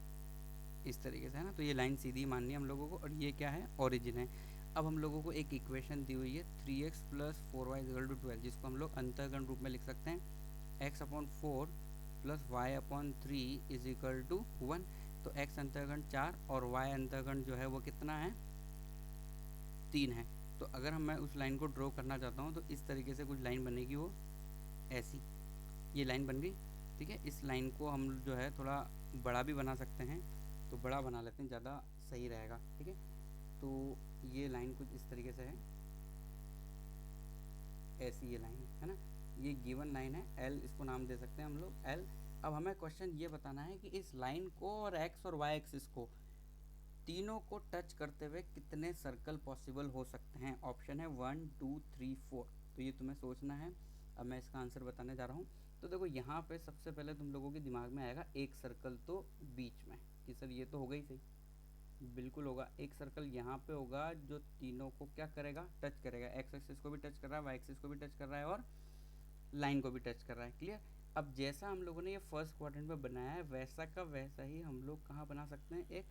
इस तरीके से, है ना। तो ये लाइन सीधी माननी है हम लोगों को, और ये क्या है? ओरिजिन है। अब हम लोगों को एक इक्वेशन दी हुई है 3x plus 4y equal to 12, जिसको हम लोग अंतर्गण रूप में लिख सकते हैं x upon 4 plus y upon 3 is equal to 1। तो x अंतर्गण 4 और y अंतर्गण जो है वो कितना है? 3 है। तो अगर मैं उस लाइन को ड्रॉ करना चाहता हूँ तो इस तरीके से कुछ लाइन बनेगी, वो ऐसी ये लाइन बन गई, ठीक है। इस लाइन को हम जो है थोड़ा बड़ा भी बना सकते हैं। तो बड़ा बना लेते हैं, ज़्यादा सही रहेगा। ठीक है, तो ये लाइन कुछ इस तरीके से है, ऐसी ये लाइन है ना, ये गिवन लाइन है एल, इसको नाम दे सकते हैं हम लोग एल। अब हमें क्वेश्चन ये बताना है कि इस लाइन को और एक्स और वाई एक्सिस को तीनों को टच करते हुए कितने सर्कल पॉसिबल हो सकते हैं। ऑप्शन है 1 2 3 4। तो ये तुम्हें सोचना है। अब मैं इसका आंसर बताने जा रहा हूँ। तो देखो यहाँ पे सबसे पहले तुम लोगों के दिमाग में आएगा एक सर्कल तो बीच में, कि सर ये तो होगा ही सही, बिल्कुल होगा। एक सर्कल यहाँ पे होगा जो तीनों को क्या करेगा, टच करेगा, एक्स एक्सिस को भी टच कर रहा है, वाई एक्सिस को भी टच कर रहा है और लाइन को भी टच कर रहा है। क्लियर। अब जैसा हम लोगों ने ये फर्स्ट क्वाड्रेंट में बनाया है वैसा का वैसा ही हम लोग कहाँ बना सकते हैं, एक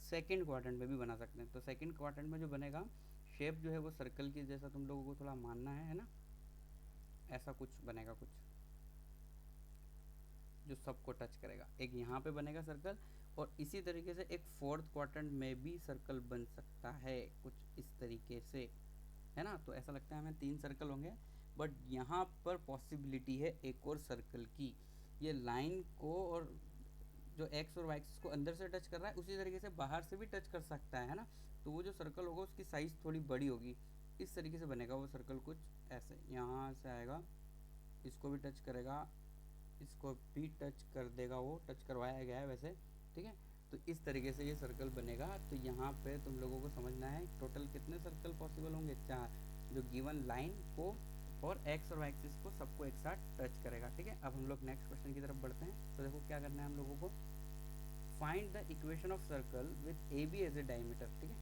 सेकंड क्वाड्रेंट में भी बना सकते हैं। तो सेकंड क्वाड्रेंट में जो बनेगा शेप जो है वो सर्कल की जैसा तुम लोगों को थोड़ा मानना है ना, ऐसा कुछ बनेगा, कुछ जो सबको टच करेगा। एक यहाँ पे बनेगा सर्कल, और इसी तरीके से एक फोर्थ क्वाड्रेंट में भी सर्कल बन सकता है कुछ इस तरीके से, है ना। तो ऐसा लगता है हमें 3 सर्कल होंगे, बट यहाँ पर पॉसिबिलिटी है एक और सर्कल की। ये लाइन को और जो एक्स और वाई एक्सिस को अंदर से टच कर रहा है उसी तरीके से बाहर से भी टच कर सकता है ना। तो वो जो सर्कल होगा उसकी साइज़ थोड़ी बड़ी होगी, इस तरीके से बनेगा वो सर्कल कुछ ऐसे, यहाँ से आएगा, इसको भी टच करेगा, इसको भी टच कर देगा, वो टच करवाया गया है वैसे। ठीक है, तो इस तरीके से ये सर्कल बनेगा। तो यहाँ पे तुम लोगों को समझना है टोटल कितने सर्कल पॉसिबल होंगे, 4, जो गिवन लाइन को और एक्स और वाई एक्सिस को सबको एक साथ टच करेगा। ठीक है, अब हम लोग नेक्स्ट क्वेश्चन की तरफ बढ़ते हैं। तो देखो क्या करना है हम लोगों को, find the equation of circle with A B as a diameter. ठीक है,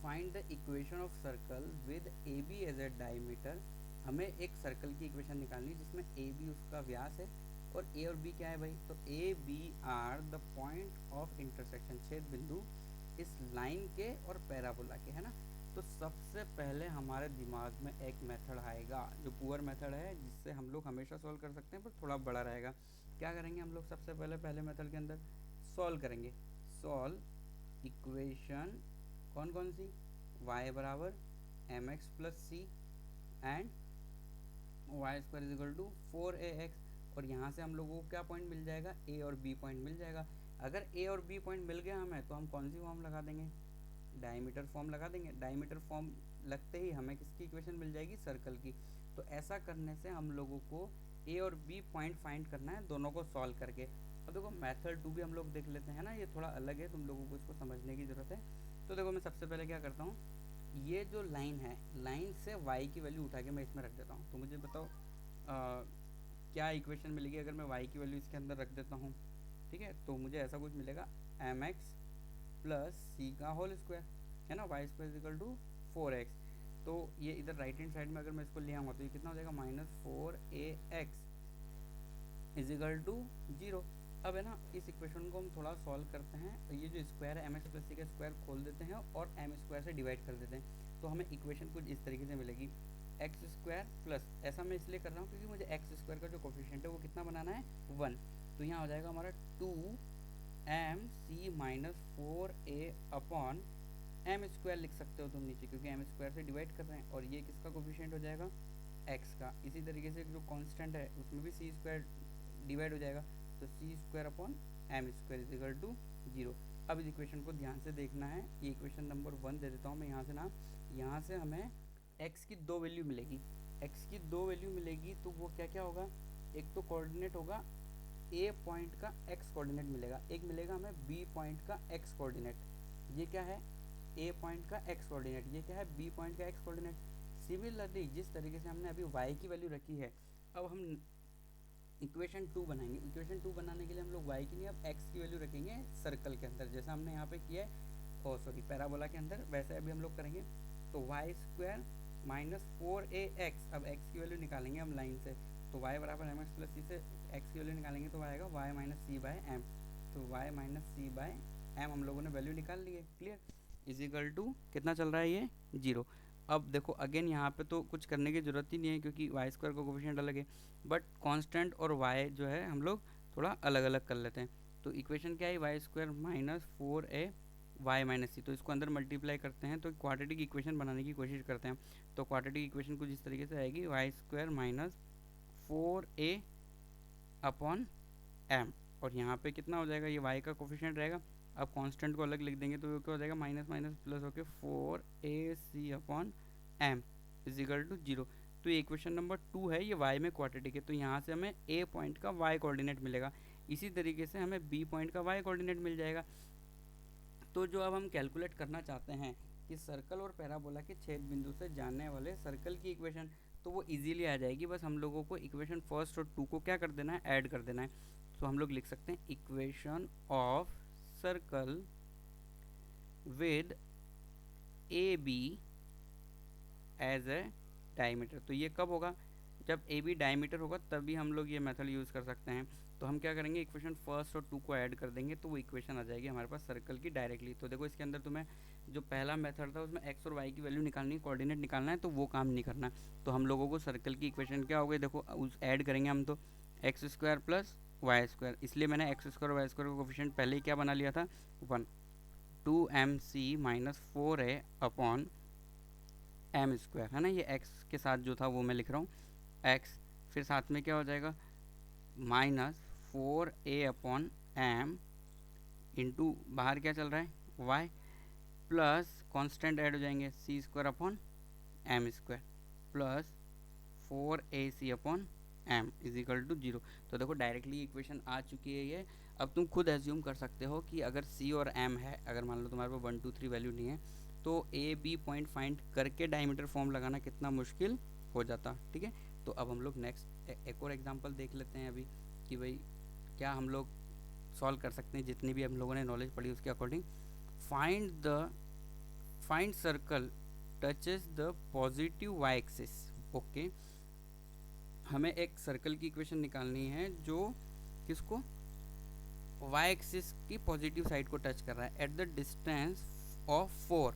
find the equation of circle with A B as a diameter. हमें एक सर्कल की इक्वेशन निकालनी है जिसमें ए बी उसका व्यास है और ए और बी क्या है भाई, तो A B are the point of intersection, छेद बिंदु इस लाइन के और पैराबोला के, है ना। तो सबसे पहले हमारे दिमाग में एक मेथड आएगा जो पुअर मेथड है, जिससे हम लोग हमेशा सॉल्व कर सकते हैं पर थोड़ा बड़ा रहेगा। क्या करेंगे हम लोग, सबसे पहले पहले मेथड के अंदर सॉल्व करेंगे, सॉल्व इक्वेशन कौन कौन सी, y बराबर m x plus c and y square is equal to 4ax। और यहाँ से हम लोगों को क्या पॉइंट मिल जाएगा, ए और बी पॉइंट मिल जाएगा। अगर ए और बी पॉइंट मिल गया हमें तो हम कौन सी फॉर्म लगा देंगे, डायमीटर फॉर्म लगा देंगे। डायमीटर फॉर्म लगते ही हमें किसकी इक्वेशन मिल जाएगी, सर्कल की। तो ऐसा करने से हम लोगों को ए और बी पॉइंट फाइंड करना है, दोनों को सॉल्व करके। अब देखो मेथड 2 भी हम लोग देख लेते हैं ना, ये थोड़ा अलग है, तुम लोगों को इसको समझने की ज़रूरत है। तो देखो मैं सबसे पहले क्या करता हूँ, ये जो लाइन है, लाइन से y की वैल्यू उठा के मैं इसमें रख देता हूँ। तो मुझे बताओ क्या इक्वेशन मिलेगी अगर मैं y की वैल्यू इसके अंदर रख देता हूँ। ठीक है, तो मुझे ऐसा कुछ मिलेगा एम एक्स प्लस सी का होल स्क्वायर, है ना, Y square is equal to 4x। तो ये इधर राइट हैंड साइड में अगर मैं इसको ले आऊँगा तो ये कितना हो जाएगा, -4ax इजिकल टू 0। अब है ना, इस इक्वेशन को हम थोड़ा सॉल्व करते हैं। तो ये जो स्क्वायर है एम एक्स प्लस सी का स्क्वायर खोल देते हैं और एम स्क्वायर से डिवाइड कर देते हैं। तो हमें इक्वेशन कुछ इस तरीके से मिलेगी, एक्स स्क्वायर प्लस, ऐसा मैं इसलिए कर रहा हूँ क्योंकि मुझे एक्स स्क्वायर का जो कोफिशिएंट है वो कितना बनाना है, 1। तो यहाँ हो जाएगा हमारा 2m c minus 4a upon M square लिख सकते हो तुम नीचे, क्योंकि एम स्क्वायर से डिवाइड कर रहे हैं। और ये किसका कोफिशिएंट हो जाएगा, एक्स का। इसी तरीके से जो कांस्टेंट है उसमें भी सी स्क्वायर डिवाइड हो जाएगा, तो C square upon M square is equal to 0। अब इस इक्वेशन को ध्यान से देखना है, ये इक्वेशन नंबर 1 दे देता हूँ मैं यहाँ से नाम। यहाँ से हमें x की 2 वैल्यू मिलेगी, x की 2 वैल्यू मिलेगी तो वो क्या क्या होगा, एक तो कोऑर्डिनेट होगा a पॉइंट का x कोऑर्डिनेट मिलेगा, एक मिलेगा हमें b पॉइंट का x कोऑर्डिनेट। ये क्या है, a पॉइंट का x कोऑर्डिनेट, ये क्या है, b पॉइंट का x कोऑर्डिनेट। सिमिलरली जिस तरीके से हमने अभी y की वैल्यू रखी है, अब हम इक्वेशन 2 बनाएंगे। इक्वेशन 2 बनाने के लिए हम लोग y की नहीं अब x की वैल्यू रखेंगे सर्कल के अंदर, जैसा हमने यहाँ पे किया है पैराबोला के अंदर, वैसे अभी हम लोग करेंगे। तो वाई स्क्वायर माइनस 4ax, अब x की वैल्यू निकालेंगे हम लाइन से, तो y बराबर एम एक्स प्लस सी से x की वैल्यू निकालेंगे तो आएगा y माइनस सी बाय एम। तो y माइनस सी बाय एम हम लोगों ने वैल्यू निकाल ली है। क्लियर, इजिकल टू कितना चल रहा है ये, 0। अब देखो अगेन यहाँ पे तो कुछ करने की ज़रूरत ही नहीं है क्योंकि वाई स्क्वायर का कोफिशिएंट अलग है, बट कांस्टेंट और y जो है हम लोग थोड़ा अलग अलग कर लेते हैं। तो इक्वेशन क्या है, Y square minus 4a y minus C, तो इसको अंदर मल्टीप्लाई करते हैं तो क्वाड्रेटिक इक्वेशन बनाने की कोशिश करते हैं। तो क्वाड्रेटिक इक्वेशन कुछ इस तरीके से आएगी, y square minus 4a upon m। और यहाँ पे कितना हो जाएगा, ये y का कोफिशिएंट रहेगा। अब कांस्टेंट को अलग लिख देंगे तो ये क्या हो जाएगा, माइनस माइनस प्लस होके 4ac upon m is equal to 0। तो ये इक्वेशन नंबर 2 है, ये y में क्वाड्रेटिक है, तो यहाँ से हमें a पॉइंट का y कोऑर्डिनेट मिलेगा। इसी तरीके से हमें b पॉइंट का y कोऑर्डिनेट मिल जाएगा। तो जो अब हम कैलकुलेट करना चाहते हैं कि सर्कल और पैराबोला के छेद बिंदु से जाने वाले सर्कल की इक्वेशन, तो वो इजीली आ जाएगी। बस हम लोगों को इक्वेशन फर्स्ट और 2 को क्या कर देना है, ऐड कर देना है। तो हम लोग लिख सकते हैं equation of circle with A B as a diameter. तो ये कब होगा, जब ए बी डायमीटर होगा तभी हम लोग ये मेथड यूज़ कर सकते हैं। तो हम क्या करेंगे, इक्वेशन फर्स्ट और 2 को ऐड कर देंगे तो वो इक्वेशन आ जाएगी हमारे पास सर्कल की डायरेक्टली। तो देखो इसके अंदर तुम्हें जो पहला मेथड था उसमें एक्स और वाई की वैल्यू निकालनी है, कोऑर्डिनेट निकालना है, तो वो काम नहीं करना। तो हम लोगों को सर्कल की इक्वेशन क्या हो गई, देखो उस ऐड करेंगे हम तो x square plus Y square, इसलिए मैंने एक्स स्क्वायर वाई स्क्वायर का कोफिशिएंट पहले ही क्या बना लिया था, 1, 2mc minus 4a upon M square, है ना। ये एक्स के साथ जो था वो मैं लिख रहा हूँ एक्स, फिर साथ में क्या हो जाएगा minus 4a upon M into बाहर क्या चल रहा है y, प्लस कांस्टेंट ऐड हो जाएंगे C square upon M square plus 4ac upon M is equal to 0। तो देखो डायरेक्टली इक्वेशन आ चुकी है ये। अब तुम खुद एज्यूम कर सकते हो कि अगर c और m है, अगर मान लो तुम्हारे पास 1 2 3 वैल्यू नहीं है, तो ए बी पॉइंट फाइंड करके डायमीटर फॉर्म लगाना कितना मुश्किल हो जाता। ठीक है, तो अब हम लोग नेक्स्ट एक और एग्जांपल देख लेते हैं अभी कि भाई क्या हम लोग सॉल्व कर सकते हैं जितनी भी हम लोगों ने नॉलेज पढ़ी उसके according. Find circle touches the positive y axis. Okay, हमें एक सर्कल की इक्वेशन निकालनी है जो किसको, वाई एक्सिस की पॉजिटिव साइड को टच कर रहा है at the distance of 4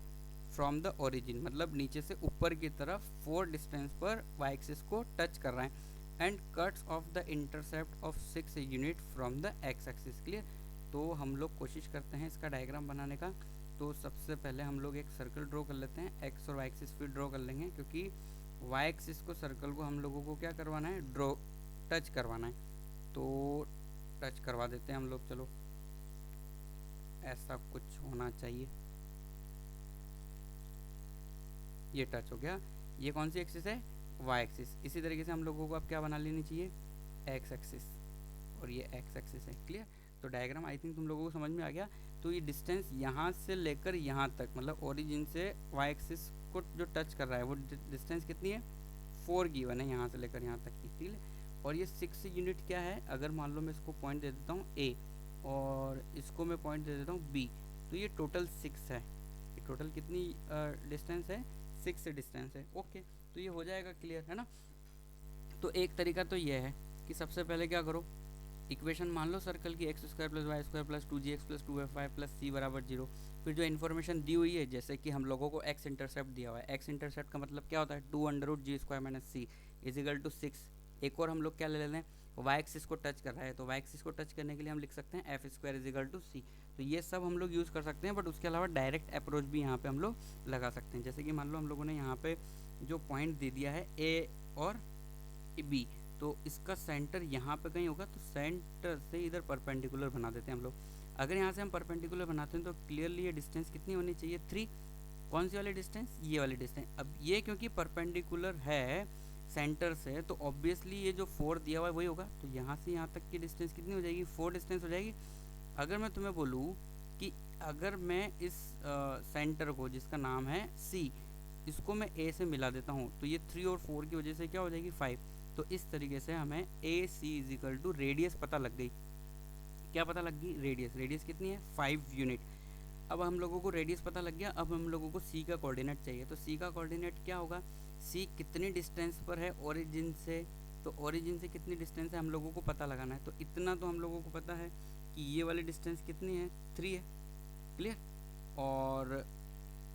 from the origin, मतलब नीचे से ऊपर की तरफ 4 डिस्टेंस पर वाई एक्सिस को टच कर रहा है, and cuts of the intercept of 6 unit from the x axis. Clear. तो हम लोग कोशिश करते हैं इसका डायग्राम बनाने का। तो सबसे पहले हम लोग एक सर्कल ड्रॉ कर लेते हैं, एक्स और वाई एक्सिस फिर ड्रॉ कर लेंगे, क्योंकि वाई एक्सिस को सर्कल को हम लोगों को क्या करवाना है, ड्रॉ टच करवाना है। तो टच करवा देते हैं हम लोग, चलो ऐसा कुछ होना चाहिए। ये टच हो गया, ये कौन सी एक्सिस है, वाई एक्सिस। इसी तरीके से हम लोगों को अब क्या बना लेनी चाहिए, एक्स एक्सिस, और ये एक्स एक्सिस है। क्लियर। तो डायग्राम आई थिंक तुम लोगों को समझ में आ गया। तो ये डिस्टेंस यहाँ से लेकर यहाँ तक, मतलब ओरिजिन से वाई एक्सिस को जो टच कर रहा है वो डिस्टेंस कितनी है, 4 गिवन है यहाँ से लेकर यहाँ तक की। ठीक है, और ये 6 यूनिट क्या है, अगर मान लो मैं इसको पॉइंट दे देता हूँ ए और इसको मैं पॉइंट दे देता हूँ बी, तो ये टोटल 6 है। ये टोटल कितनी डिस्टेंस है, 6 डिस्टेंस है। ओके, तो ये हो जाएगा क्लियर, है ना। तो एक तरीका तो ये है कि सबसे पहले क्या करो, इक्वेशन मान लो सर्कल की x square plus Y square plus 2gx plus 2fy plus C बराबर 0। फिर जो इन्फॉर्मेशन दी हुई है, जैसे कि हम लोगों को एक्स इंटरसेप्ट दिया हुआ है, एक्स इंटरसेप्ट का मतलब क्या होता है, 2√g square minus c is equal to 6। एक और हम लोग क्या ले लेते हैं, वाई एक्सिस को टच कर रहा है, तो वाई एक्सिस को टच करने के लिए हम लिख सकते हैं F square is equal to C. तो ये सब हम लोग यूज़ कर सकते हैं, बट उसके अलावा डायरेक्ट अप्रोच भी यहाँ पे हम लोग लगा सकते हैं। जैसे कि मान लो हम लोगों ने यहाँ पे जो पॉइंट दे दिया है ए और बी, तो इसका सेंटर यहाँ पे कहीं होगा, तो सेंटर से इधर परपेंडिकुलर बना देते हैं हम लोग। अगर यहाँ से हम परपेंडिकुलर बनाते हैं तो क्लियरली ये डिस्टेंस कितनी होनी चाहिए, 3। कौन सी वाली डिस्टेंस, ये वाली डिस्टेंस। अब ये क्योंकि परपेंडिकुलर है सेंटर से, तो ऑब्वियसली ये जो 4 दिया हुआ है वही होगा। तो यहाँ से यहाँ तक की डिस्टेंस कितनी हो जाएगी, 4 डिस्टेंस हो जाएगी। अगर मैं तुम्हें बोलूँ कि अगर मैं इस सेंटर को जिसका नाम है सी, इसको मैं ए से मिला देता हूँ, तो ये 3 और 4 की वजह से क्या हो जाएगी, 5। तो इस तरीके से हमें ए सी इज इक्वल टू रेडियस पता लग गई। क्या पता लग गई, रेडियस। रेडियस कितनी है, 5 यूनिट। अब हम लोगों को रेडियस पता लग गया, अब हम लोगों को सी का कोऑर्डिनेट चाहिए। तो सी का कोऑर्डिनेट क्या होगा, सी कितनी डिस्टेंस पर है ओरिजिन से, तो ओरिजिन से कितनी डिस्टेंस है हम लोगों को पता लगाना है। तो इतना तो हम लोगों को पता है कि ये वाली डिस्टेंस कितनी है, 3 है। क्लियर। और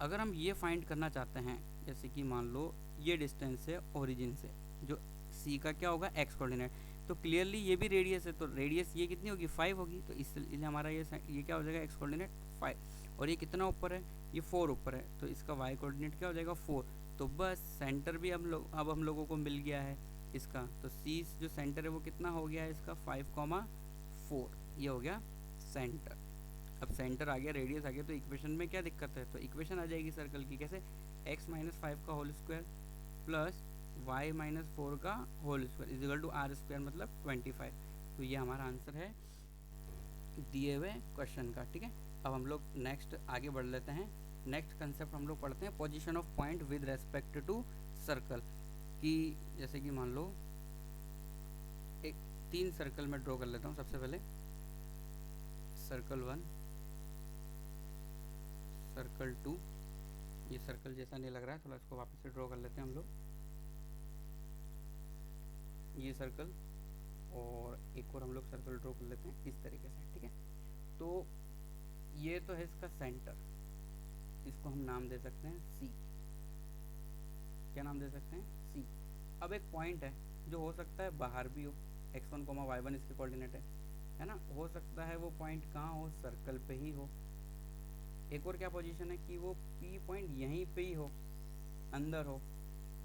अगर हम ये फाइंड करना चाहते हैं, जैसे कि मान लो ये डिस्टेंस है ओरिजिन से, जो सी का क्या होगा, एक्स कोऑर्डिनेट, तो क्लियरली ये भी रेडियस है, तो रेडियस ये कितनी होगी, 5 होगी। तो इसलिए हमारा ये क्या हो जाएगा, एक्स कोऑर्डिनेट 5। और ये कितना ऊपर है, ये 4 ऊपर है, तो इसका वाई कोऑर्डिनेट क्या हो जाएगा, 4। तो बस सेंटर भी अब हम लोगों को मिल गया है इसका। तो सी जो सेंटर है वो कितना हो गया है इसका, 5,4। ये हो गया सेंटर। अब सेंटर आ गया, रेडियस आ गया, तो इक्वेशन में क्या दिक्कत है, तो इक्वेशन आ जाएगी सर्कल की कैसे, x माइनस 5 का whole square plus y minus 4 का whole square is equal to r square मतलब 25। तो ये हमारा आंसर है दिए हुए क्वेश्चन का। ठीक है, अब हम लोग नेक्स्ट आगे बढ़ लेते हैं। नेक्स्ट कंसेप्ट हम लोग पढ़ते हैं position of point with respect to circle. कि जैसे कि मान लो एक 3 सर्कल में ड्रॉ कर लेता हूँ। सबसे पहले सर्कल 1, सर्कल 2, ये सर्कल जैसा नहीं लग रहा है, थोड़ा इसको वापस से ड्रॉ कर लेते हैं हम लोग, ये सर्कल, और एक और हम लोग सर्कल ड्रॉ कर लेते हैं इस तरीके से। ठीक है, तो ये तो है इसका सेंटर, इसको हम नाम दे सकते हैं सी। क्या नाम दे सकते हैं, सी। अब एक पॉइंट है जो हो सकता है बाहर भी हो, x1, y1 इसके कोऑर्डिनेट है ना, हो सकता है वो पॉइंट कहाँ हो, सर्कल पे ही हो। एक और क्या पोजीशन है कि वो P पॉइंट यहीं पे ही हो, अंदर हो।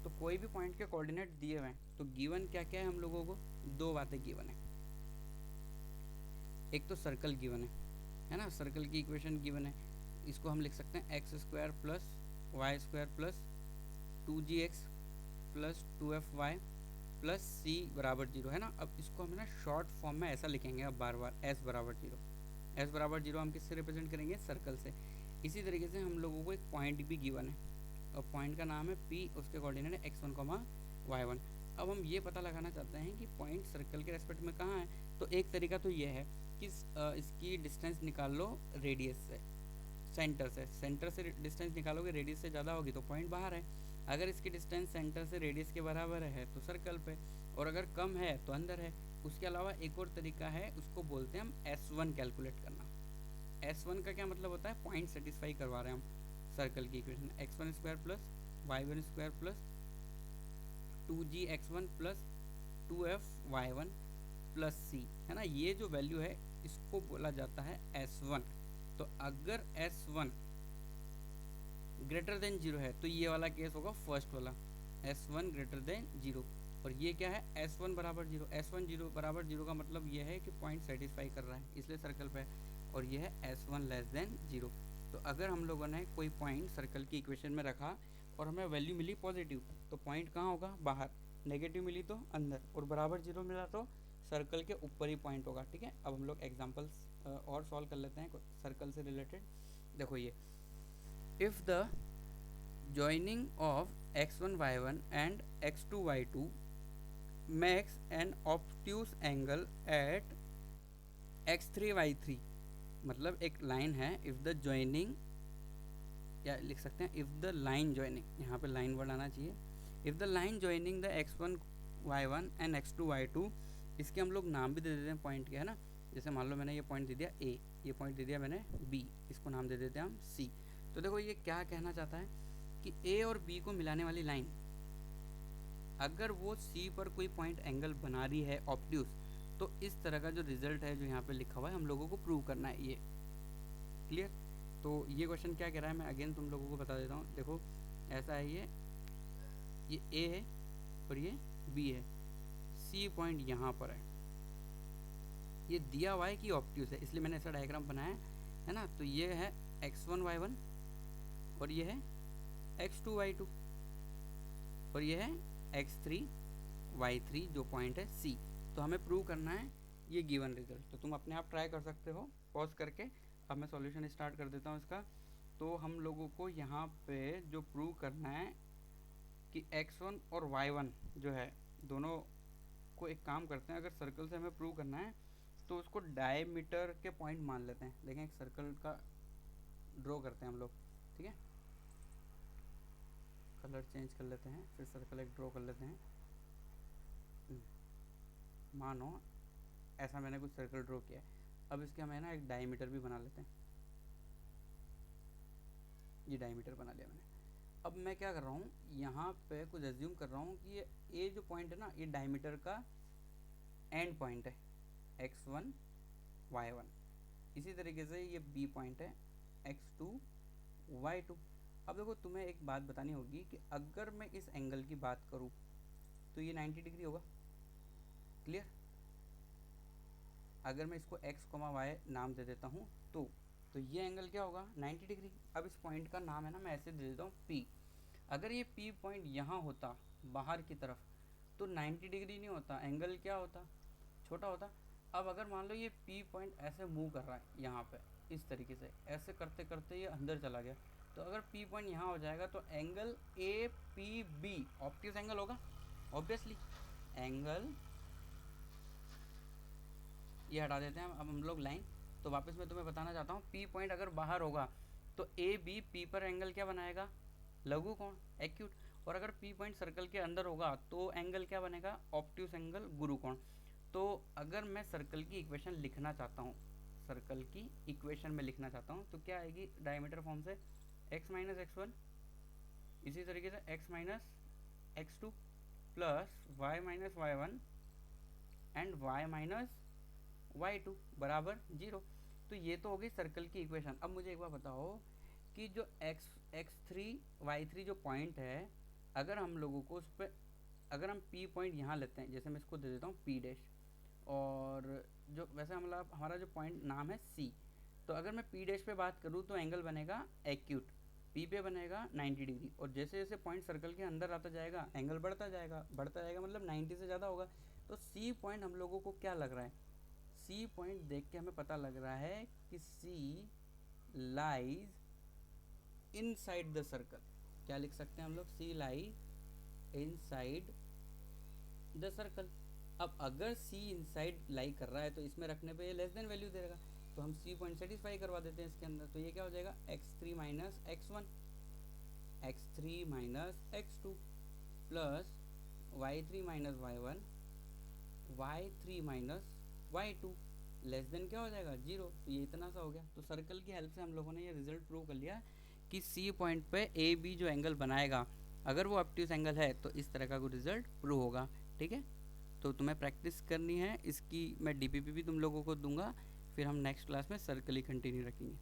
तो कोई भी पॉइंट के कोऑर्डिनेट दिए हुए हैं, तो गिवन क्या क्या है हम लोगों को, 2 बातें गिवन है। एक तो सर्कल गिवन है ना, सर्कल की इक्वेशन गिवन है, इसको हम लिख सकते हैं X square plus Y square plus 2gx plus 2fy plus C बराबर 0 है ना। अब इसको हम ना शॉर्ट फॉर्म में ऐसा लिखेंगे, अब बार बार एस बराबर 0। एस बराबर 0 हम किससे रिप्रेजेंट करेंगे, सर्कल से। इसी तरीके से हम लोगों को एक पॉइंट भी गिवन है, और पॉइंट का नाम है P, उसके कोऑर्डिनेट है x1, y1। अब हम ये पता लगाना चाहते हैं कि पॉइंट सर्कल के रेस्पेक्ट में कहाँ है। तो एक तरीका तो ये है कि इसकी डिस्टेंस निकाल लो रेडियस से, सेंटर से डिस्टेंस निकालोगे, रेडियस से ज़्यादा होगी तो पॉइंट बाहर है। अगर इसकी डिस्टेंस सेंटर से रेडियस के बराबर है तो सर्कल पे, और अगर कम है तो अंदर है। उसके अलावा एक और तरीका है, उसको बोलते हैं हम S1 कैलकुलेट करना। S1 का क्या मतलब होता है, पॉइंट सेटिस्फाई करवा रहे हैं हम सर्कल की equation, x1 square plus y1 square plus 2gx1 plus 2f(y1) plus c है ना। ये जो वैल्यू है इसको बोला जाता है S1। तो अगर S1 ग्रेटर देन 0 है तो ये वाला केस होगा फर्स्ट वाला, S1 ग्रेटर देन 0। और ये क्या है, S1 बराबर 0। S1 0 बराबर 0 का मतलब ये है कि पॉइंट सेटिस्फाई कर रहा है, इसलिए सर्कल पे है। और ये है S1 लेस देन 0। तो अगर हम लोगों ने कोई पॉइंट सर्कल की इक्वेशन में रखा और हमें वैल्यू मिली पॉजिटिव, तो पॉइंट कहाँ होगा, बाहर। नेगेटिव मिली तो अंदर, और बराबर 0 मिला तो सर्कल के ऊपर ही पॉइंट होगा। ठीक है, अब हम लोग एग्जाम्पल्स और सॉल्व कर लेते हैं सर्कल से रिलेटेड। देखो ये, if the joining of x1 y1 and x2 y2 makes an obtuse angle at x3 y3, मतलब एक लाइन है, इफ़ द जॉइनिंग, या लिख सकते हैं इफ़ द लाइन जॉइनिंग, यहाँ पे लाइन वर्ड आना चाहिए। If the line joining the x1 y1 and x2 y2, इसके हम लोग नाम भी दे देते हैं पॉइंट के, है ना। जैसे मान लो मैंने ये पॉइंट दे दिया A, ये पॉइंट दे दिया मैंने B, इसको नाम दे देते हैं हम C। तो देखो ये क्या कहना चाहता है कि A और B को मिलाने वाली लाइन, अगर वो C पर कोई पॉइंट एंगल बना रही है ऑब्ट्यूज, तो इस तरह का जो रिजल्ट है जो यहाँ पे लिखा हुआ है हम लोगों को प्रूव करना है। ये क्लियर। तो ये क्वेश्चन क्या कह रहा है, मैं अगेन तुम लोगों को बता देता हूँ। देखो ऐसा है, ये A है और ये B है, C पॉइंट यहाँ पर है, ये दिया हुआ है कि ऑब्ट्यूज है, इसलिए मैंने ऐसा डायग्राम बनाया है ना। तो ये है x1 y1 और ये है x2 y2 और ये है x3 y3 जो पॉइंट है C। तो हमें प्रूव करना है ये गिवन रिजल्ट। तो तुम अपने आप ट्राई कर सकते हो पॉज करके। अब मैं सॉल्यूशन स्टार्ट कर देता हूँ इसका। तो हम लोगों को यहाँ पे जो प्रूव करना है कि x1 और y1 जो है दोनों को, एक काम करते हैं, अगर सर्कल से हमें प्रूव करना है तो उसको डायमीटर के पॉइंट मान लेते हैं। देखें, एक सर्कल का ड्रॉ करते हैं हम लोग। ठीक है, कलर चेंज कर लेते हैं, फिर सर्कल एक ड्रॉ कर लेते हैं। मानो ऐसा मैंने कुछ सर्कल ड्रॉ किया है। अब इसके हमें ना एक डायमीटर भी बना लेते हैं। ये डायमीटर बना लिया मैंने। अब मैं क्या कर रहा हूँ, यहाँ पे कुछ एज्यूम कर रहा हूँ कि ये जो पॉइंट है ना, ये डायमीटर का एंड पॉइंट है x1 y1। इसी तरीके से ये B पॉइंट है x2 y2। अब देखो तुम्हें एक बात बतानी होगी कि अगर मैं इस एंगल की बात करूँ तो ये 90 डिग्री होगा। क्लियर। अगर मैं इसको x, y नाम दे देता हूँ तो ये एंगल क्या होगा 90 डिग्री। अब इस पॉइंट का नाम है ना, मैं ऐसे दे देता हूँ P। अगर ये P पॉइंट यहाँ होता बाहर की तरफ तो 90 डिग्री नहीं होता, एंगल क्या होता, छोटा होता। अब अगर मान लो ये P पॉइंट ऐसे मूव कर रहा है यहाँ पे, इस तरीके से ऐसे करते करते ये अंदर चला गया, तो अगर P पॉइंट यहाँ हो जाएगा तो एंगल APB ऑब्ट्यूज एंगल होगा ऑब्वियसली। एंगल ये हटा देते हैं अब हम लोग लाइन। तो वापस मैं तुम्हें बताना चाहता हूँ, P पॉइंट अगर बाहर होगा तो AB P पर एंगल क्या बनाएगा, लघु कोण, एक्यूट। और अगर P पॉइंट सर्कल के अंदर होगा तो एंगल क्या बनेगा, ऑब्ट्यूस एंगल, गुरु कोण। तो अगर मैं सर्कल की इक्वेशन लिखना चाहता हूँ, सर्कल की इक्वेशन में लिखना चाहता हूँ तो क्या आएगी डायमीटर फॉर्म से, x माइनस x1, इसी तरीके से x minus x2 plus y minus y1 and y minus y2 बराबर 0। तो ये तो होगी सर्कल की इक्वेशन। अब मुझे एक बार बताओ कि जो x3 y3 जो पॉइंट है, अगर हम लोगों को उस पर, अगर हम P पॉइंट यहाँ लेते हैं, जैसे मैं इसको दे देता हूँ P डैश, और जो वैसे हमारा जो पॉइंट नाम है C, तो अगर मैं P डैश पे बात करूँ तो एंगल बनेगा एक्यूट, P पे बनेगा 90 डिग्री। और जैसे जैसे पॉइंट सर्कल के अंदर आता जाएगा एंगल बढ़ता जाएगा मतलब 90 से ज़्यादा होगा। तो C पॉइंट हम लोगों को क्या लग रहा है, C पॉइंट देख के हमें पता लग रहा है कि C lies inside the circle. क्या लिख सकते हैं हम लोग, C lies inside the circle. अब अगर C इनसाइड लाई कर रहा है तो इसमें रखने पे ये लेस देन वैल्यू देगा, तो हम C पॉइंट सेटिस्फाई करवा देते हैं इसके अंदर। तो ये क्या हो जाएगा, x3 minus x1, x3 minus x2 plus y3 minus y1, y3 minus y2 less than क्या हो जाएगा 0। तो ये इतना सा हो गया। तो सर्कल की हेल्प से हम लोगों ने ये रिजल्ट प्रूव कर लिया कि C पॉइंट पे AB जो एंगल बनाएगा, अगर वो ऑब्ट्यूस एंगल है तो इस तरह का कोई रिजल्ट प्रूव होगा। ठीक है, तो तुम्हें प्रैक्टिस करनी है इसकी, मैं DPP भी तुम लोगों को दूंगा, फिर हम नेक्स्ट क्लास में सर्कल ही कंटिन्यू रखेंगे।